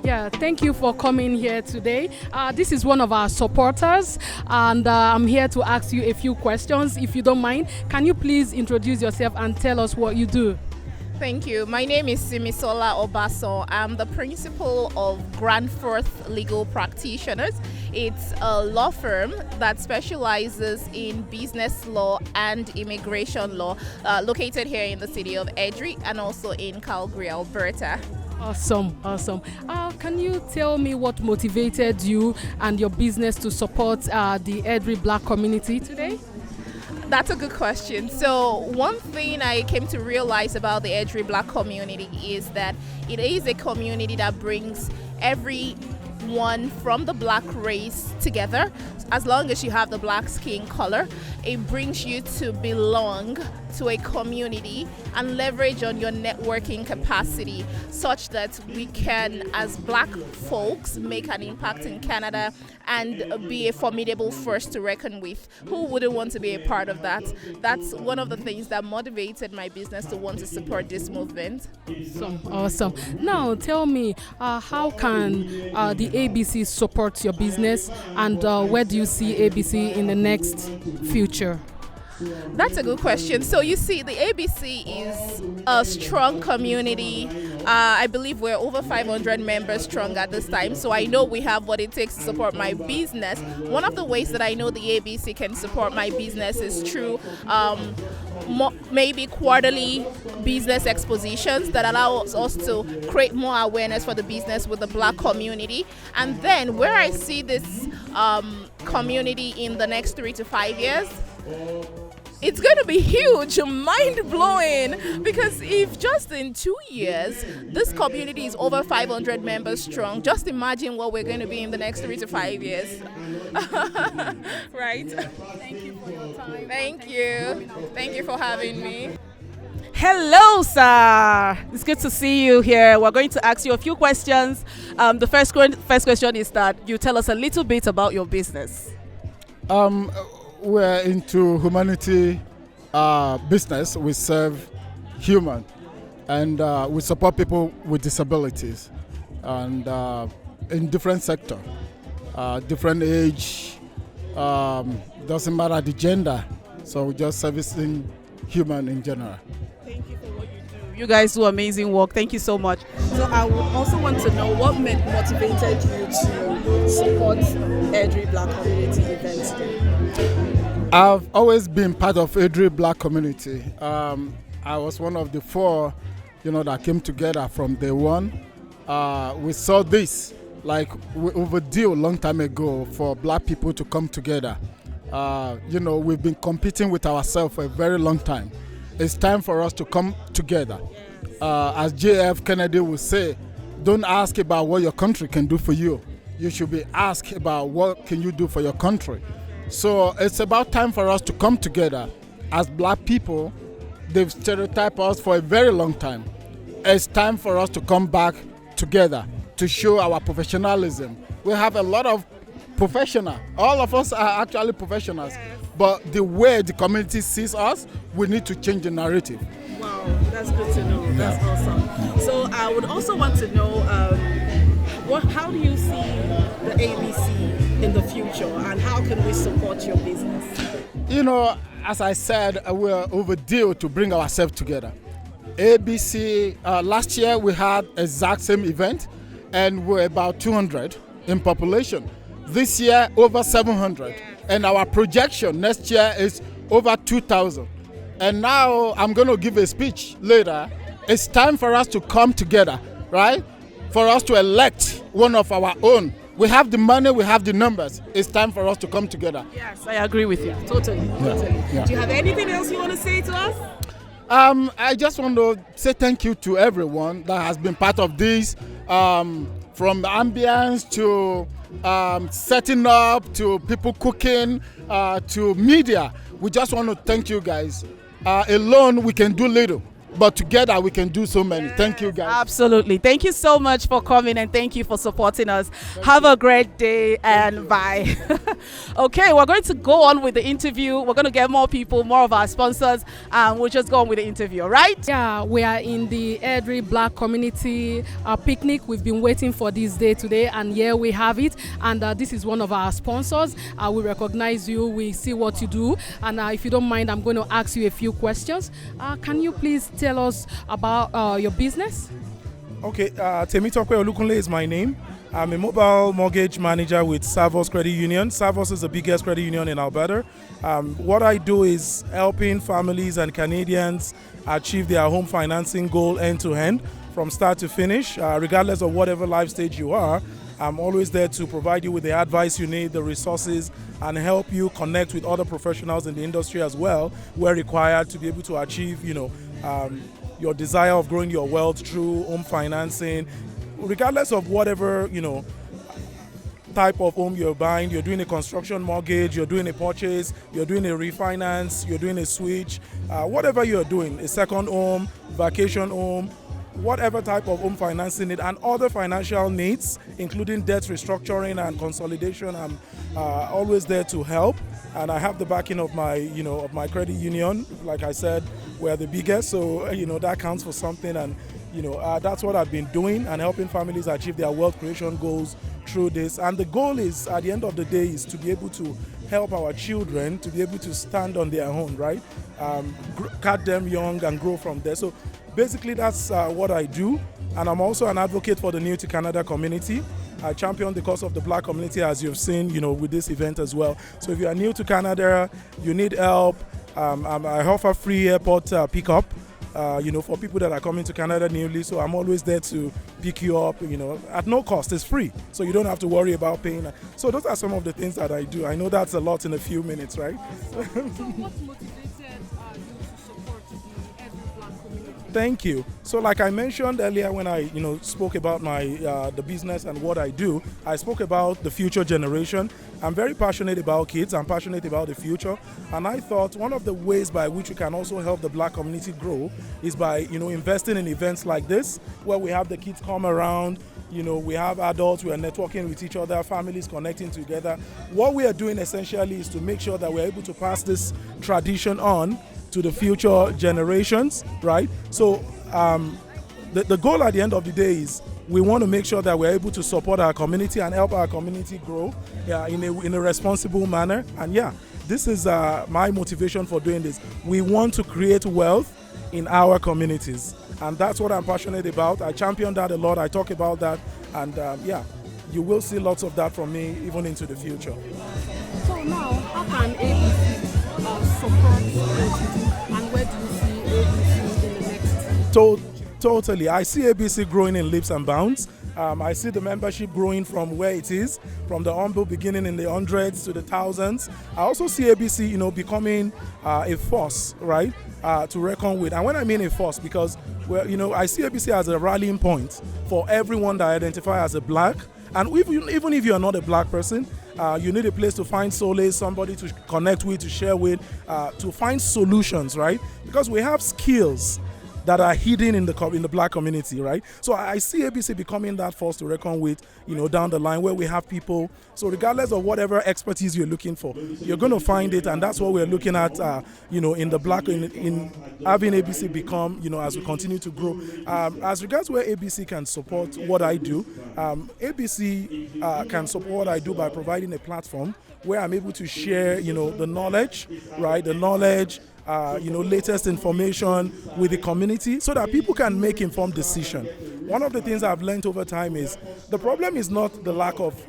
Yeah, thank you for coming here today. This is one of our supporters, and I'm here to ask you a few questions. If you don't mind, can you please introduce yourself and tell us what you do? Thank you. My name is Simisola Obaso. I'm the principal of Grandforth Legal Practitioners. It's a law firm that specializes in business law and immigration law, located here in the city of Edric and also in Calgary, Alberta. Awesome, awesome. Can you tell me what motivated you and your business to support the Edric Black community today? That's a good question. So one thing I came to realize about the Edric Black community is that it is a community that brings everyone from the black race together. As long as you have the black skin color, it brings you to belong to a community and leverage on your networking capacity such that we can, as black folks, make an impact in Canada and be a formidable force to reckon with. Who wouldn't want to be a part of that? That's one of the things that motivated my business to want to support this movement. Awesome. Now tell me, how can the ABC support your business, and where do you see ABC in the next future? That's a good question. So you see, the ABC is a strong community. I believe we're over 500 members strong at this time. So I know we have what it takes to support my business. One of the ways that I know the ABC can support my business is through maybe quarterly business expositions that allows us to create more awareness for the business with the black community. And then where I see this community in the next 3 to 5 years, it's going to be huge, mind-blowing, because if just in 2 years this community is over 500 members strong, just imagine what we're going to be in the next 3 to 5 years. Right? Thank you for your time. Thank you. Thank you for having me. Hello, sir. It's good to see you here. We're going to ask you a few questions. The first question is that you tell us a little bit about your business. We're into humanity business. We serve human, and we support people with disabilities, and in different sector, different age, doesn't matter the gender. So we're just servicing human in general. Thank you for what you do. You guys do amazing work. Thank you so much. So I would also want to know what motivated you to support Edric Black Community Event today. I've always been part of Edric Black community. I was one of the 4, that came together from day one. We saw this, like we overdue a long time ago for black people to come together. We've been competing with ourselves for a very long time. It's time for us to come together. As J.F. Kennedy would say, don't ask about what your country can do for you. You should be asked about what can you do for your country. So it's about time for us to come together. As black people, they've stereotyped us for a very long time. It's time for us to come back together to show our professionalism. We have a lot of professionals. All of us are actually professionals. Yes. But the way the community sees us, we need to change the narrative. Wow, that's good to know. That's awesome. So I would also want to know, how do you see the ABC in the future, and how can we support your business? As I said, we're overdue to bring ourselves together. ABC, last year we had exact same event, and we're about 200 in population. This year, over 700. And our projection next year is over 2,000. And now I'm going to give a speech later. It's time for us to come together, right? For us to elect one of our own. We have the money, we have the numbers. It's time for us to come together. Yes, I agree with you. Totally. Yeah. Do you have anything else you want to say to us? I just want to say thank you to everyone that has been part of this, from the ambience to setting up, to people cooking, to media. We just want to thank you guys. Alone we can do little. but together we can do so many. Thank you, guys. Absolutely. Thank you so much for coming, and thank you for supporting us. Have a great day, and bye. Okay, we're going to go on with the interview. We're going to get more people, more of our sponsors, and we'll just go on with the interview, all right? Yeah, we are in the Edry Black Community picnic. We've been waiting for this day today, and here we have it. And this is one of our sponsors. We recognize you. We see what you do. And if you don't mind, I'm going to ask you a few questions. Can you please tell us about your business? Okay, Temitope Olukunle is my name. I'm a mobile mortgage manager with Savos Credit Union. Savos is the biggest credit union in Alberta. What I do is helping families and Canadians achieve their home financing goal end to end, from start to finish, regardless of whatever life stage you are. I'm always there to provide you with the advice you need, the resources, and help you connect with other professionals in the industry as well, where required, to be able to achieve, your desire of growing your wealth through home financing, regardless of whatever, type of home you're buying. You're doing a construction mortgage, you're doing a purchase, you're doing a refinance, you're doing a switch, whatever you're doing, a second home, vacation home, whatever type of home financing need and other financial needs, including debt restructuring and consolidation. I'm always there to help, and I have the backing of my, of my credit union. Like I said, we're the biggest, so that counts for something. And that's what I've been doing, and helping families achieve their wealth creation goals through this. And the goal is, at the end of the day, is to be able to help our children to be able to stand on their own, right? Cut them young and grow from there. So basically, that's what I do. And I'm also an advocate for the New to Canada community. I champion the cause of the Black community, as you've seen, with this event as well. So if you are new to Canada, you need help, I offer free airport pickup, for people that are coming to Canada newly. So I'm always there to pick you up, at no cost. It's free, so you don't have to worry about paying. So those are some of the things that I do. I know that's a lot in a few minutes, right? So what motivated you to support the Edry Black community? Thank you. So like I mentioned earlier when I spoke about my the business and what I do, I spoke about the future generation. I'm very passionate about kids. I'm passionate about the future. And I thought one of the ways by which we can also help the Black community grow is by investing in events like this, where we have the kids come around. We have adults, we are networking with each other, families connecting together. What we are doing essentially is to make sure that we're able to pass this tradition on to the future generations, right? So the goal at the end of the day is we want to make sure that we're able to support our community and help our community grow in a responsible manner. And this is my motivation for doing this. We want to create wealth in our communities, and that's what I'm passionate about. I champion that a lot. I talk about that, and you will see lots of that from me even into the future. So now, how can ABC support OTT, and where do you see ABC in the next? Totally. I see ABC growing in leaps and bounds. I see the membership growing from where it is, from the humble beginning in the hundreds to the thousands. I also see ABC, becoming a force, right, to reckon with. And when I mean a force, because I see ABC as a rallying point for everyone that identifies as a Black. And even if you're not a Black person, you need a place to find solace, somebody to connect with, to share with, to find solutions, right? Because we have skills that are hidden in the Black community, right? So I see ABC becoming that force to reckon with, down the line, where we have people. So regardless of whatever expertise you're looking for, you're going to find it, and that's what we're looking at, in the Black, in having ABC become, as we continue to grow. As regards where ABC can support what I do, ABC can support what I do by providing a platform where I'm able to share, the knowledge, right? The knowledge, latest information with the community, so that people can make informed decision. One of the things I've learned over time is the problem is not the lack of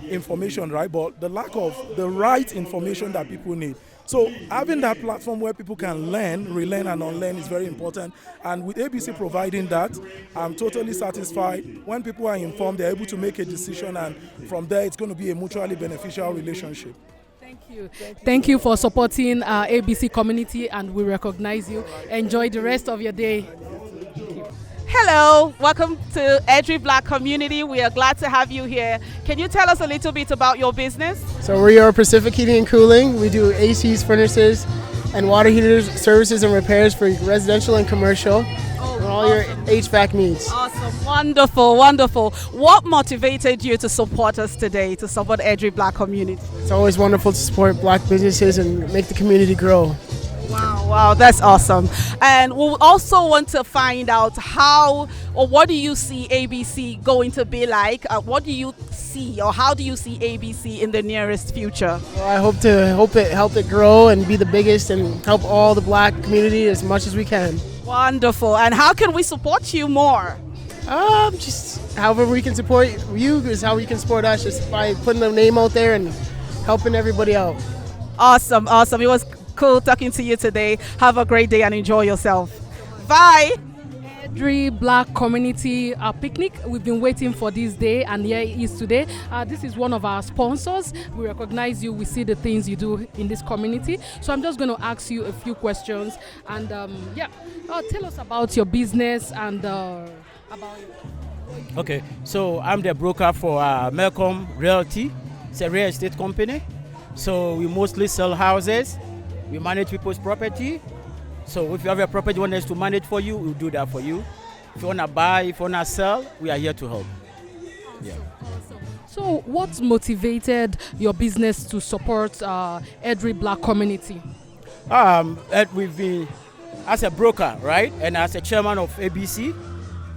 information, right, but the lack of the right information that people need. So having that platform where people can learn, relearn and unlearn is very important. And with ABC providing that, I'm totally satisfied. When people are informed, they're able to make a decision, and from there it's going to be a mutually beneficial relationship. Thank you for supporting our ABC community, and we recognize you. Enjoy the rest of your day. Hello, welcome to Edry Black Community. We are glad to have you here. Can you tell us a little bit about your business? So we're your Pacific Heating and Cooling. We do ACs, furnaces, and water heaters, services and repairs for residential and commercial, and all your HVAC needs. Awesome, wonderful, wonderful. What motivated you to support us today, to support Edry Black community? It's always wonderful to support Black businesses and make the community grow. Wow, that's awesome. And we'll also want to find out how or what do you see ABC going to be like? What do you see or how do you see ABC in the nearest future? Well, I hope to help it grow and be the biggest and help all the Black community as much as we can. Wonderful. And how can we support you more? Just however we can support you is how you can support us, just by putting the name out there and helping everybody out. Awesome. It was cool talking to you today. Have a great day and enjoy yourself. Bye. Edry Black Community Picnic. We've been waiting for this day, and here it is today. This is one of our sponsors. We recognize you. We see the things you do in this community. So I'm just going to ask you a few questions, and tell us about your business and about. Okay, so I'm the broker for Malcolm Realty. It's a real estate company. So we mostly sell houses. We manage people's property. So if you have a property you want us to manage for you, we'll do that for you. If you want to buy, if you want to sell, we are here to help. Awesome. So what motivated your business to support Edry Black community? We've been, as a broker, right, and as a chairman of ABC,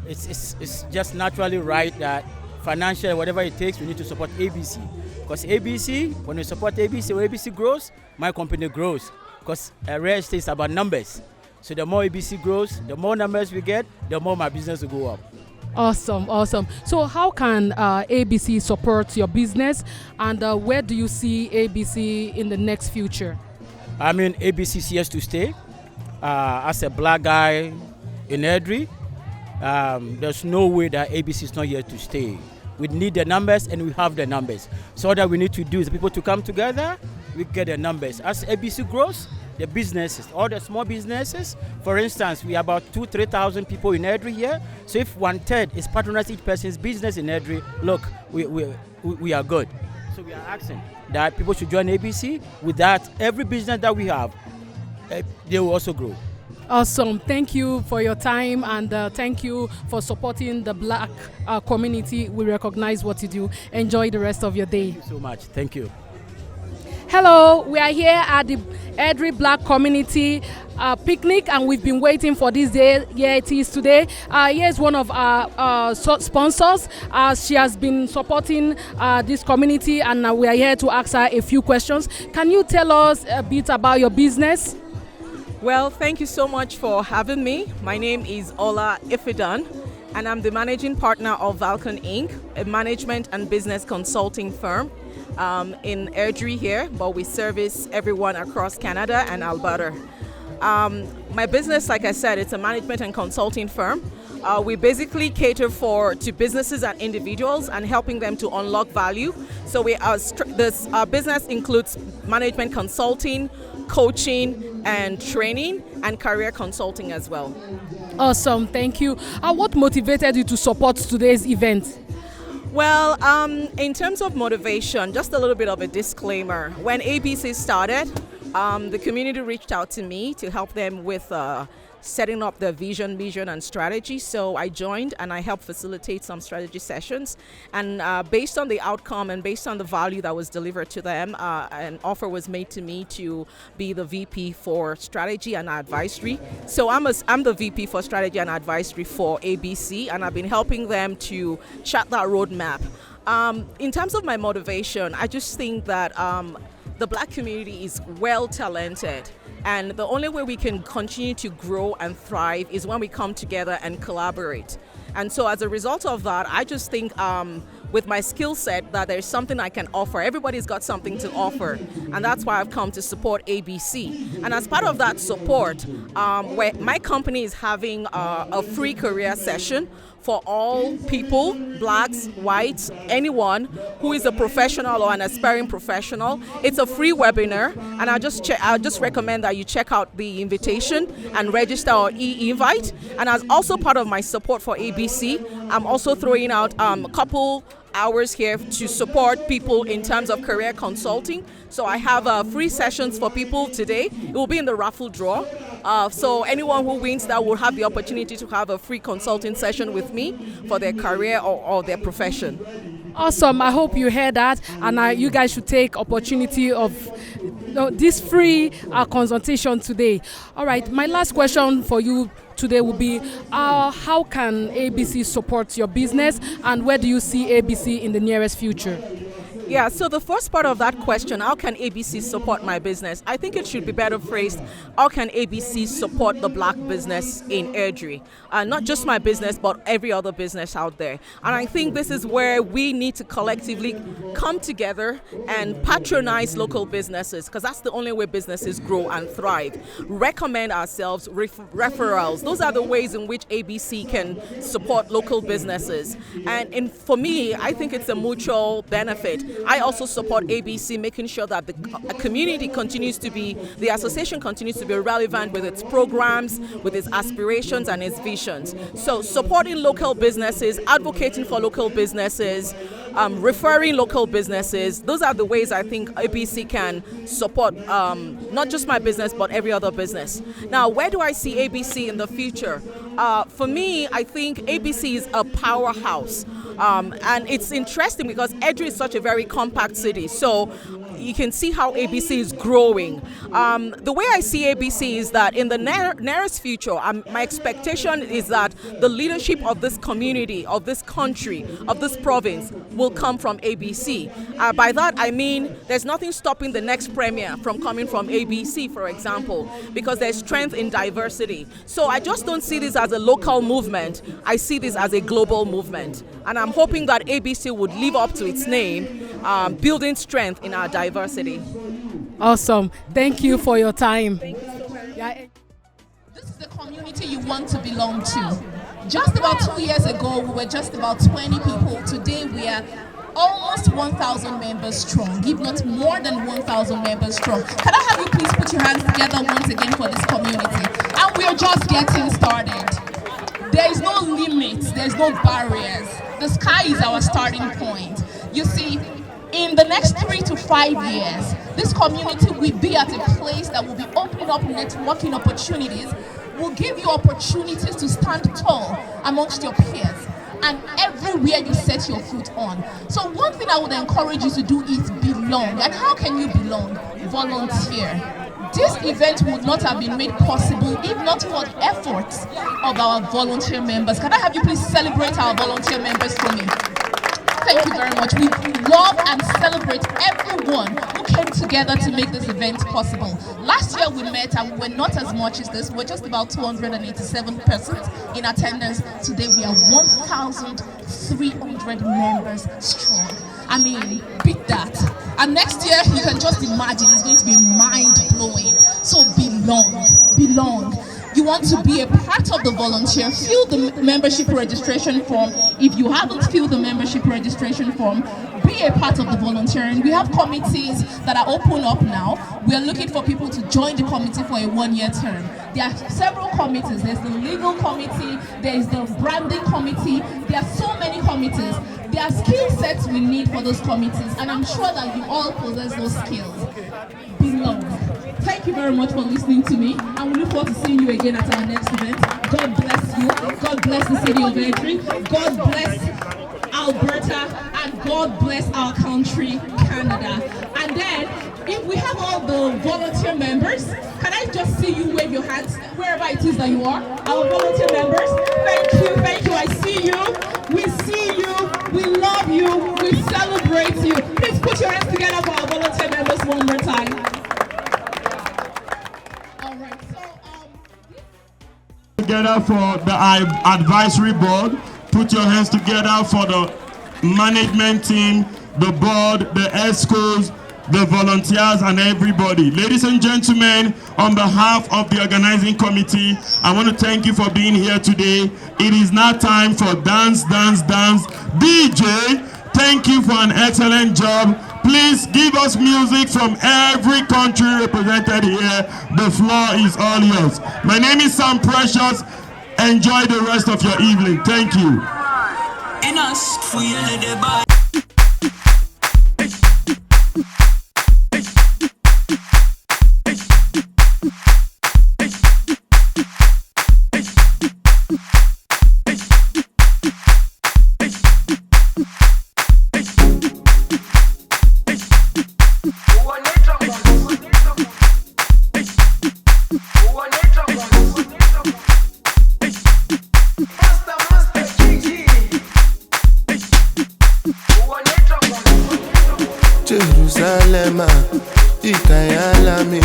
it's just naturally right that financially, whatever it takes, we need to support ABC. Because ABC, when we support ABC, when ABC grows, my company grows. Because real estate is about numbers. So the more ABC grows, the more numbers we get, the more my business will go up. Awesome. So how can ABC support your business, and where do you see ABC in the next future? I mean, ABC is here to stay. As a Black guy in Edry, there's no way that ABC is not here to stay. We need the numbers, and we have the numbers. So what we need to do is people to come together, we get the numbers. As ABC grows, the businesses, all the small businesses, for instance, we have about 2,000-3,000 people in Edry here. So if 1/3 is patronizing each person's business in Edry, look, we are good. So we are asking that people should join ABC. With that, every business that we have, they will also grow. Awesome. Thank you for your time, and thank you for supporting the Black community. We recognize what you do. Enjoy the rest of your day. Thank you so much. Thank you. Hello, we are here at the Edry Black Community Picnic, and we've been waiting for this day. Here it is today. Here's one of our sponsors. She has been supporting this community, and we are here to ask her a few questions. Can you tell us a bit about your business? Well, thank you so much for having me. My name is Ola Ifidan, and I'm the managing partner of Vulcan Inc., a management and business consulting firm in Edry here, but we service everyone across Canada and Alberta. My business, like I said, it's a management and consulting firm. We basically cater to businesses and individuals and helping them to unlock value. So our business includes management consulting, coaching and training, and career consulting as well. Awesome, thank you. What motivated you to support today's event? Well, in terms of motivation, just a little bit of a disclaimer. When ABC started, the community reached out to me to help them with setting up their vision, mission, and strategy. So I joined and I helped facilitate some strategy sessions. And based on the outcome and based on the value that was delivered to them, an offer was made to me to be the VP for strategy and advisory. So I'm the VP for strategy and advisory for ABC, and I've been helping them to chart that roadmap. In terms of my motivation, I just think that the Black community is well talented. And the only way we can continue to grow and thrive is when we come together and collaborate. And so as a result of that, I just think with my skill set that there's something I can offer. Everybody's got something to offer. And that's why I've come to support ABC. And as part of that support, where my company is having a free career session for all people, Blacks, whites, anyone who is a professional or an aspiring professional. It's a free webinar, and I'll just recommend that you check out the invitation and register or e-invite. And as also part of my support for ABC, I'm also throwing out a couple hours here to support people in terms of career consulting. So I have free sessions for people today. It will be in the raffle draw. So anyone who wins that will have the opportunity to have a free consulting session with me for their career or their profession. Awesome. I hope you heard that, and you guys should take opportunity of this free consultation today. All right. My last question for you today will be, how can ABC support your business, and where do you see ABC in the nearest future? Yeah, so the first part of that question, how can ABC support my business? I think it should be better phrased, how can ABC support the black business in Airdrie? Not just my business, but every other business out there. And I think this is where we need to collectively come together and patronize local businesses, because that's the only way businesses grow and thrive. Recommend ourselves, referrals. Those are the ways in which ABC can support local businesses. And for me, I think it's a mutual benefit. I also support ABC, making sure that the community continues to be, the association continues to be relevant with its programs, with its aspirations and its visions. So supporting local businesses, advocating for local businesses, referring local businesses, those are the ways I think ABC can support not just my business, but every other business. Now, where do I see ABC in the future? For me, I think ABC is a powerhouse. And it's interesting because Airdrie is such a very compact city. So you can see how ABC is growing. The way I see ABC is that in the nearest future, my expectation is that the leadership of this community, of this country, of this province will come from ABC. By that, I mean there's nothing stopping the next premier from coming from ABC, for example, because there's strength in diversity. So I just don't see this as a local movement. I see this as a global movement. And I'm hoping that ABC would live up to its name, building strength in our diversity. Awesome. Thank you for your time. Thank you so very much. This is the community you want to belong to. Just about 2 years ago, we were just about 20 people. Today, we are almost 1,000 members strong, if not more than 1,000 members strong. Can I have you please put your hands together once again for this community? And we are just getting started. There is no limits, there's no barriers. The sky is our starting point. You see, in the next 3 to 5 years, this community will be at a place that will be opening up networking opportunities, will give you opportunities to stand tall amongst your peers and everywhere you set your foot on. So one thing I would encourage you to do is belong. And how can you belong? Volunteer. This event would not have been made possible if not for the efforts of our volunteer members. Can I have you please celebrate our volunteer members for me? Thank you very much. We love and celebrate everyone who came together to make this event possible. Last year we met and we were not as much as this. We were just about 287 persons in attendance. Today we are 1,300 members strong. I mean, beat that. And next year, you can just imagine, it's going to be mind-blowing. So belong. You want to be a part of the volunteer, fill the membership registration form. If you haven't filled the membership registration form, be a part of the volunteering. We have committees that are open up now. We are looking for people to join the committee for a 1-year term. There are several committees. There's the legal committee, there's the branding committee. There are so many committees. There are skill sets we need for those committees, and I'm sure that you all possess those skills. Belong. Thank you very much for listening to me, and we look forward to seeing you again at our next event. God bless you. God bless the city of Airdrie. God bless Alberta, and God bless our country, Canada. And then, if we have all the volunteer members, can I just see you wave your hands wherever it is that you are? Our volunteer members, thank you. I see you. We see you. We love you. We celebrate you. Please put your hands together for our volunteer members one more time. All right. Together for the advisory board. Put your hands together for the management team, the board, the ESCOs, the volunteers, and everybody. Ladies and gentlemen, on behalf of the organizing committee, I want to thank you for being here today. It is now time for dance. DJ, thank you for an excellent job. Please give us music from every country represented here. The floor is all yours. My name is Sam Precious. Enjoy the rest of your evening. Thank you. Jerusalema ikayalami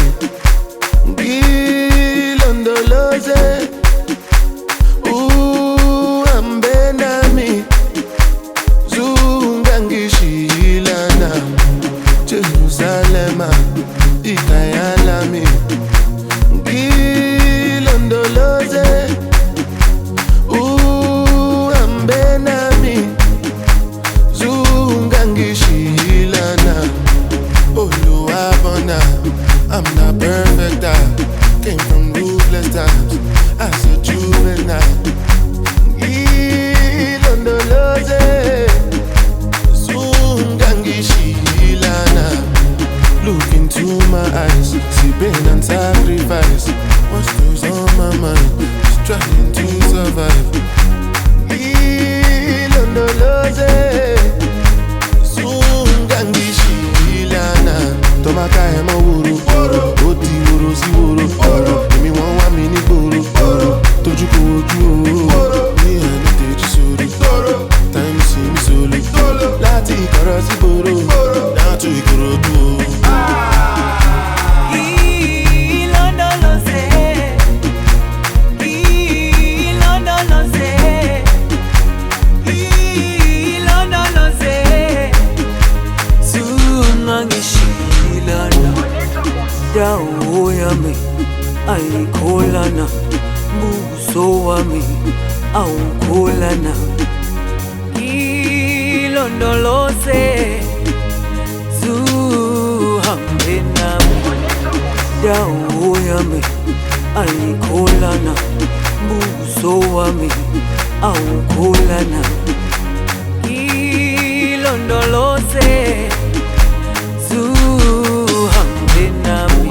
ngilondoloze uhambe nami zungangishilana Jerusalema ikayalami ngilondoloze uhambe nami zungangishilana Oluwabona, I'm not perfect, I came from ruthless times as a juvenile Ngilondoloze zungangishilana Look into my eyes, see pain and sacrifice What's goes on my mind, just trying to survive Ngilondoloze zungangishilana Tomaka hema wuru, oti wuru si wuru Emi won wa mi ni gboro, toju ko oju Ni eni teji soro, time si mi solo Lati ikoro si gboro, down to Ikorodu Dawo yami ayikholana buso wami awukholana ilondoloze zuhambe nami dawo yami ayikholana buso wami awukholana ilondoloze zuhambe nami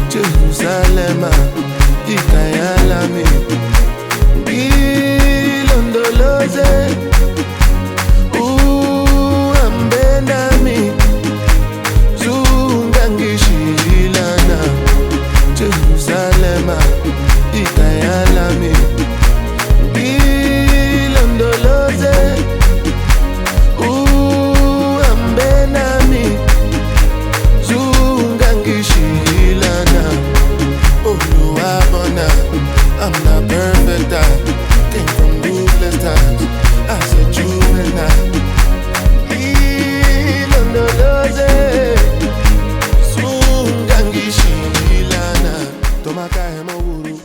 Jerusalema ikayalami ngilondoloze uhambe nami zungangishilana Jerusalema ikayalami ngilondoloze uhambe nami zungangishilana Oluwabona, I'm not perfect, I came from ruthless times as a juvenile Ilondoloze zungangishilana Tomaka hema wuru